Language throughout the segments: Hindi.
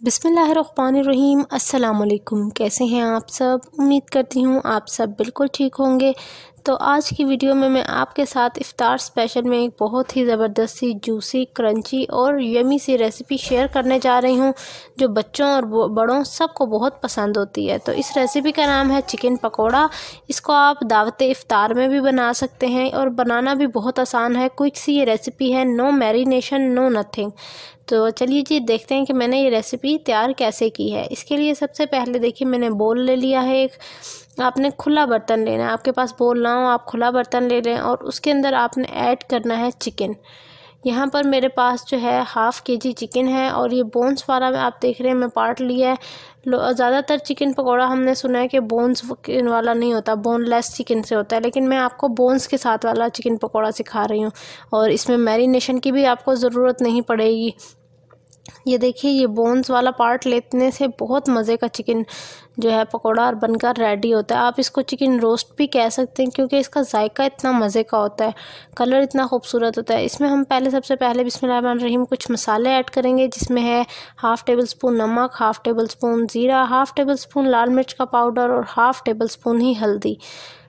बिस्मिल्लाहिर्रहमानिर्रहीम। अस्सलाम वालेकुम। कैसे हैं आप सब? उम्मीद करती हूँ आप सब बिल्कुल ठीक होंगे। तो आज की वीडियो में मैं आपके साथ इफ्तार स्पेशल में एक बहुत ही ज़बरदस्त सी जूसी क्रंची और यमी सी रेसिपी शेयर करने जा रही हूँ जो बच्चों और बड़ों सबको बहुत पसंद होती है। तो इस रेसिपी का नाम है चिकन पकोड़ा। इसको आप दावत इफ्तार में भी बना सकते हैं और बनाना भी बहुत आसान है। क्विक सी ये रेसिपी है, नो मैरिनेशन, नो नथिंग। तो चलिए जी देखते हैं कि मैंने ये रेसिपी तैयार कैसे की है। इसके लिए सबसे पहले देखिए मैंने बोल ले लिया है एक। आपने खुला बर्तन लेना है, आपके पास बोल ना हो आप खुला बर्तन ले लें और उसके अंदर आपने ऐड करना है चिकन। यहाँ पर मेरे पास जो है 1/2 kg चिकन है और ये बोन्स वाला आप देख रहे हैं मैं पार्ट लिया है। ज़्यादातर चिकन पकौड़ा हमने सुना है कि बोन्स वाला नहीं होता, बोनलेस चिकन से होता है, लेकिन मैं आपको बोन्स के साथ वाला चिकन पकौड़ा सिखा रही हूँ और इसमें मैरिनेशन की भी आपको ज़रूरत नहीं पड़ेगी। ये देखिए ये बोन्स वाला पार्ट लेने से बहुत मज़े का चिकन जो है पकौड़ा बनकर रेडी होता है। आप इसको चिकन रोस्ट भी कह सकते हैं क्योंकि इसका जायका इतना मज़े का होता है, कलर इतना खूबसूरत होता है। इसमें हम सबसे पहले बिस्मिल्लाहिर्रहमानिर्रहीम कुछ मसाले ऐड करेंगे जिसमें है 1/2 टेबलस्पून नमक, 1/2 टेबलस्पून ज़ीरा, 1/2 टेबलस्पून लाल मिर्च का पाउडर और 1/2 टेबलस्पून ही हल्दी।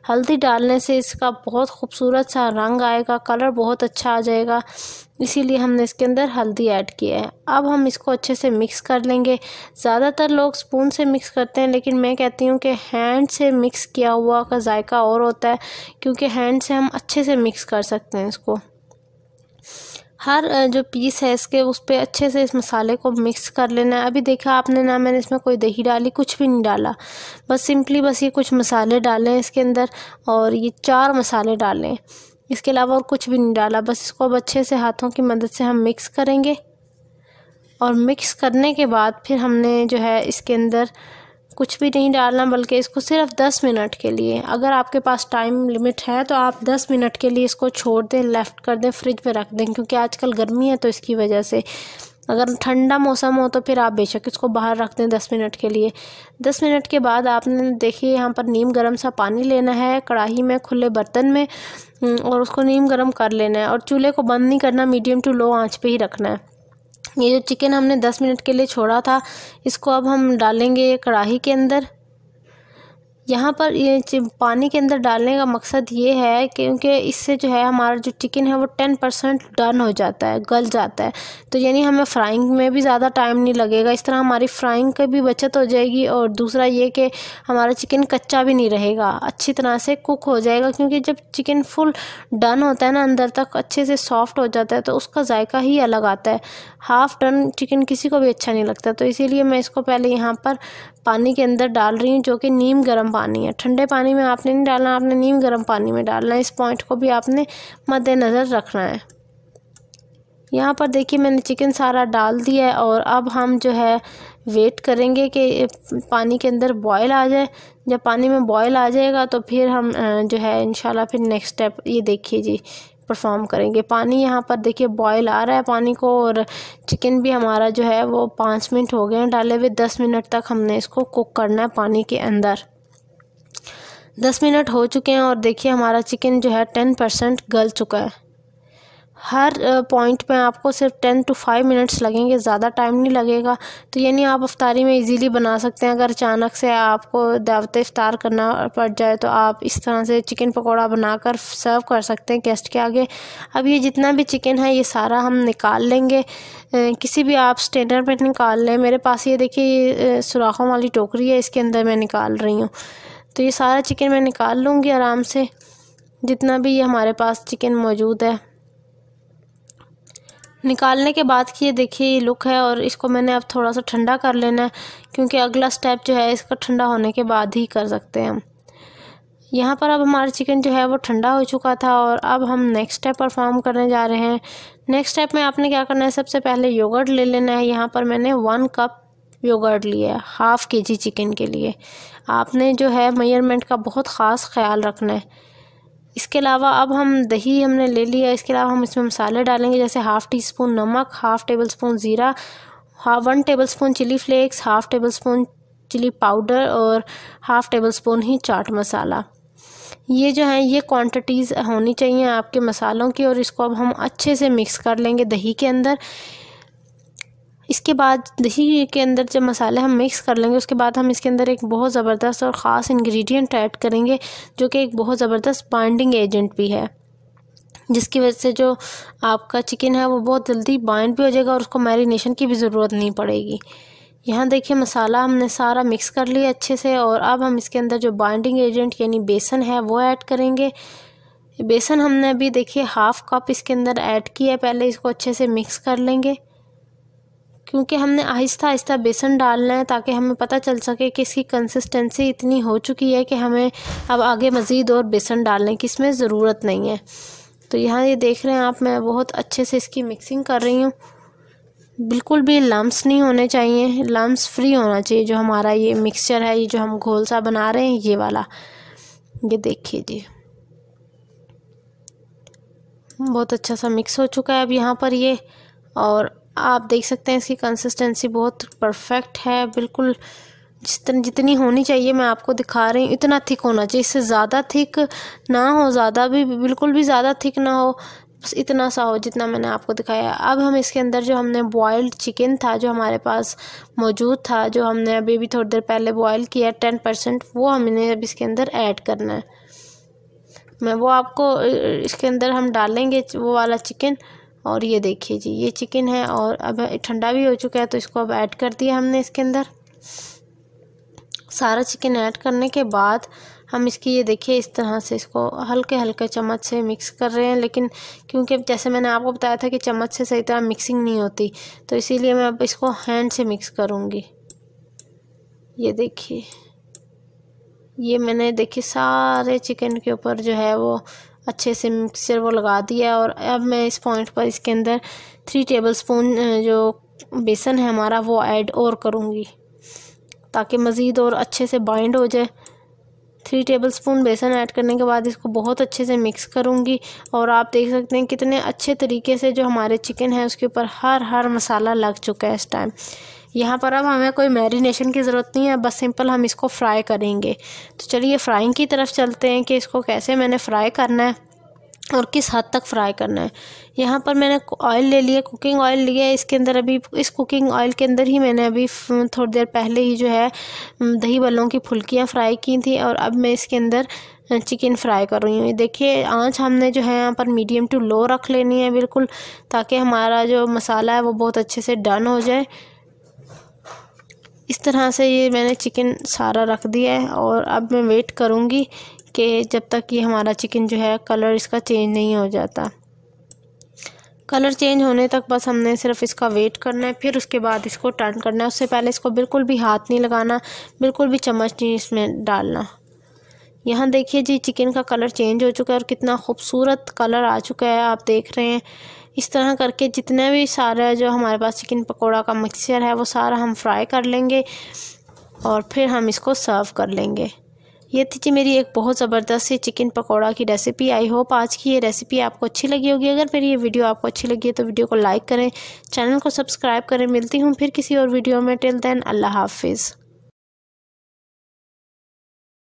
हल्दी डालने से इसका बहुत खूबसूरत सा रंग आएगा, कलर बहुत अच्छा आ जाएगा, इसीलिए हमने इसके अंदर हल्दी ऐड किया है। अब हम इसको अच्छे से मिक्स कर लेंगे। ज़्यादातर लोग स्पून से मिक्स करते हैं लेकिन मैं कहती हूँ कि हैंड से मिक्स किया हुआ का जायका और होता है क्योंकि हैंड से हम अच्छे से मिक्स कर सकते हैं इसको। हर जो पीस है इसके उस पर अच्छे से इस मसाले को मिक्स कर लेना है। अभी देखा आपने ना मैंने इसमें कोई दही डाली, कुछ भी नहीं डाला, बस सिंपली बस ये कुछ मसाले डाले हैं इसके अंदर और ये 4 मसाले डालें, इसके अलावा और कुछ भी नहीं डाला। बस इसको अब अच्छे से हाथों की मदद से हम मिक्स करेंगे और मिक्स करने के बाद फिर हमने जो है इसके अंदर कुछ भी नहीं डालना बल्कि इसको सिर्फ 10 मिनट के लिए, अगर आपके पास टाइम लिमिट है तो आप 10 मिनट के लिए इसको छोड़ दें, लेफ़्ट कर दें, फ्रिज में रख दें क्योंकि आजकल गर्मी है तो इसकी वजह से। अगर ठंडा मौसम हो तो फिर आप बेशक इसको बाहर रख दें 10 मिनट के लिए। 10 मिनट के बाद आपने देखिए यहाँ पर नीम गर्म सा पानी लेना है कढ़ाई में खुले बर्तन में और उसको नीम गर्म कर लेना है और चूल्हे को बंद नहीं करना, मीडियम टू लो आंच पे ही रखना है। ये जो चिकन हमने 10 मिनट के लिए छोड़ा था इसको अब हम डालेंगे कढ़ाई के अंदर। यहाँ पर ये पानी के अंदर डालने का मकसद ये है क्योंकि इससे जो है हमारा जो चिकन है वो 10% डन हो जाता है, गल जाता है। तो यानी हमें फ्राइंग में भी ज़्यादा टाइम नहीं लगेगा, इस तरह हमारी फ्राइंग की भी बचत हो जाएगी और दूसरा ये कि हमारा चिकन कच्चा भी नहीं रहेगा, अच्छी तरह से कुक हो जाएगा क्योंकि जब चिकन फुल डन होता है ना अंदर तक अच्छे से सॉफ्ट हो जाता है तो उसका जायका ही अलग आता है। हाफ़ डन चिकन किसी को भी अच्छा नहीं लगता, तो इसीलिए मैं इसको पहले यहाँ पर पानी के अंदर डाल रही हूँ जो कि नीम गर्म पानी है। ठंडे पानी में आपने नहीं डालना, आपने नीम गर्म पानी में डालना है। इस पॉइंट को भी आपने मद्देनज़र रखना है। यहाँ पर देखिए मैंने चिकन सारा डाल दिया है और अब हम जो है वेट करेंगे कि पानी के अंदर बॉयल आ जाए। जब पानी में बॉयल आ जाएगा तो फिर हम जो है इंशाल्लाह फिर नेक्स्ट स्टेप ये देखिए जी परफॉर्म करेंगे। पानी यहाँ पर देखिए बॉयल आ रहा है पानी को और चिकन भी हमारा जो है वो 5 मिनट हो गए हैं डाले हुए। 10 मिनट तक हमने इसको कुक करना है पानी के अंदर। 10 मिनट हो चुके हैं और देखिए हमारा चिकन जो है 10% गल चुका है। हर पॉइंट पे आपको सिर्फ 10 to 5 मिनट्स लगेंगे, ज़्यादा टाइम नहीं लगेगा। तो यानी आप इफ्तारी में इजीली बना सकते हैं। अगर अचानक से आपको दावत इफ्तार करना पड़ जाए तो आप इस तरह से चिकन पकौड़ा बनाकर सर्व कर सकते हैं गेस्ट के आगे। अब ये जितना भी चिकन है ये सारा हम निकाल लेंगे, किसी भी आप स्ट्रेनर पर निकाल लें। मेरे पास ये देखिए सुराखों वाली टोकरी है, इसके अंदर मैं निकाल रही हूँ। तो ये सारा चिकन मैं निकाल लूँगी आराम से, जितना भी ये हमारे पास चिकन मौजूद है। निकालने के बाद की ये देखिए ये लुक है और इसको मैंने अब थोड़ा सा ठंडा कर लेना है क्योंकि अगला स्टेप जो है इसका ठंडा होने के बाद ही कर सकते हैं हम। यहाँ पर अब हमारा चिकन जो है वो ठंडा हो चुका था और अब हम नेक्स्ट स्टेप परफॉर्म करने जा रहे हैं। नेक्स्ट स्टेप में आपने क्या करना है, सबसे पहले योगर्ट ले लेना है। यहाँ पर मैंने 1 कप योगर्ट लिया है 1/2 kg चिकन के लिए। आपने जो है मेजरमेंट का बहुत ख़ास ख्याल रखना है। इसके अलावा अब हम दही हमने ले लिया, इसके अलावा हम इसमें मसाले डालेंगे जैसे 1/2 टीस्पून नमक, 1/2 टेबलस्पून ज़ीरा, 1 tablespoon chilli flakes, 1/2 tablespoon chilli powder और 1/2 टेबलस्पून ही चाट मसाला। ये जो है ये क्वांटिटीज़ होनी चाहिए आपके मसालों की और इसको अब हम अच्छे से मिक्स कर लेंगे दही के अंदर। इसके बाद दही के अंदर जब मसाले हम मिक्स कर लेंगे उसके बाद हम इसके अंदर एक बहुत ज़बरदस्त और ख़ास इंग्रेडिएंट ऐड करेंगे जो कि एक बहुत ज़बरदस्त बाइंडिंग एजेंट भी है, जिसकी वजह से जो आपका चिकन है वो बहुत जल्दी बाइंड भी हो जाएगा और उसको मैरिनेशन की भी ज़रूरत नहीं पड़ेगी। यहाँ देखिए मसाला हमने सारा मिक्स कर लिया अच्छे से और अब हम इसके अंदर जो बाइंडिंग एजेंट यानी बेसन है वो ऐड करेंगे। बेसन हमने अभी देखिए हाफ़ कप इसके अंदर ऐड किया है। पहले इसको अच्छे से मिक्स कर लेंगे क्योंकि हमने आहिस्ता आहिस्ता बेसन डालना है ताकि हमें पता चल सके कि इसकी कंसिस्टेंसी इतनी हो चुकी है कि हमें अब आगे मज़ीद और बेसन डालने की इसमें ज़रूरत नहीं है। तो यहाँ ये देख रहे हैं आप, मैं बहुत अच्छे से इसकी मिक्सिंग कर रही हूँ। बिल्कुल भी लम्स नहीं होने चाहिए, लम्स फ्री होना चाहिए जो हमारा ये मिक्सचर है, ये जो हम घोल सा बना रहे हैं ये वाला। ये देखिए जी बहुत अच्छा सा मिक्स हो चुका है अब यहाँ पर ये, और आप देख सकते हैं इसकी कंसिस्टेंसी बहुत परफेक्ट है, बिल्कुल जितनी होनी चाहिए मैं आपको दिखा रही हूँ इतना थिक होना चाहिए। इससे ज़्यादा थिक ना हो, ज़्यादा भी बिल्कुल भी ज़्यादा थिक ना हो, बस इतना सा हो जितना मैंने आपको दिखाया। अब हम इसके अंदर जो हमने बॉयल्ड चिकन था जो हमारे पास मौजूद था, जो हमने अभी भी थोड़ी देर पहले बॉयल किया 10%, वो हमने अब इसके अंदर ऐड करना है। मैं वो आपको इसके अंदर हम डालेंगे वो वाला चिकन। और ये देखिए जी ये चिकन है और अब ठंडा भी हो चुका है तो इसको अब ऐड कर दिया हमने इसके अंदर। सारा चिकन ऐड करने के बाद हम इसकी ये देखिए इस तरह से इसको हल्के हल्के चम्मच से मिक्स कर रहे हैं, लेकिन क्योंकि जैसे मैंने आपको बताया था कि चम्मच से सही तरह मिक्सिंग नहीं होती तो इसीलिए मैं अब इसको हैंड से मिक्स करूँगी। ये देखिए ये मैंने देखिए सारे चिकन के ऊपर जो है वो अच्छे से मिक्सचर वो लगा दिया। और अब मैं इस पॉइंट पर इसके अंदर 3 टेबलस्पून जो बेसन है हमारा वो ऐड और करूँगी ताकि मज़ीद और अच्छे से बाइंड हो जाए। 3 टेबलस्पून बेसन ऐड करने के बाद इसको बहुत अच्छे से मिक्स करूँगी। और आप देख सकते हैं कितने अच्छे तरीके से जो हमारे चिकन है उसके ऊपर हर मसाला लग चुका है इस टाइम। यहाँ पर अब हमें कोई मैरिनेशन की ज़रूरत नहीं है, बस सिंपल हम इसको फ्राई करेंगे। तो चलिए फ्राइंग की तरफ चलते हैं कि इसको कैसे मैंने फ्राई करना है और किस हद तक फ्राई करना है। यहाँ पर मैंने ऑयल ले लिया, कुकिंग ऑयल लिया है। इसके अंदर अभी इस कुकिंग ऑयल के अंदर ही मैंने अभी थोड़ी देर पहले ही जो है दही बल्लों की फुल्कियाँ फ्राई की थी और अब मैं इसके अंदर चिकन फ्राई कर रही हूँ। ये देखिए आंच हमने जो है यहाँ पर मीडियम टू लो रख लेनी है बिल्कुल, ताकि हमारा जो मसाला है वो बहुत अच्छे से डन हो जाए। इस तरह से ये मैंने चिकन सारा रख दिया है और अब मैं वेट करूँगी कि जब तक ये हमारा चिकन जो है कलर इसका चेंज नहीं हो जाता। कलर चेंज होने तक बस हमने सिर्फ इसका वेट करना है, फिर उसके बाद इसको टर्न करना है। उससे पहले इसको बिल्कुल भी हाथ नहीं लगाना, बिल्कुल भी चम्मच नहीं इसमें डालना। यहाँ देखिए जी चिकन का कलर चेंज हो चुका है और कितना खूबसूरत कलर आ चुका है, आप देख रहे हैं। इस तरह करके जितना भी सारा जो हमारे पास चिकन पकोड़ा का मिक्सचर है वो सारा हम फ्राई कर लेंगे और फिर हम इसको सर्व कर लेंगे। ये थी जी मेरी एक बहुत ज़बरदस्त सी चिकन पकोड़ा की रेसिपी। आई होप आज की ये रेसिपी आपको अच्छी लगी होगी। अगर मेरी ये वीडियो आपको अच्छी लगी है तो वीडियो को लाइक करें, चैनल को सब्सक्राइब करें। मिलती हूँ फिर किसी और वीडियो में। टिल देन अल्लाह हाफिज़।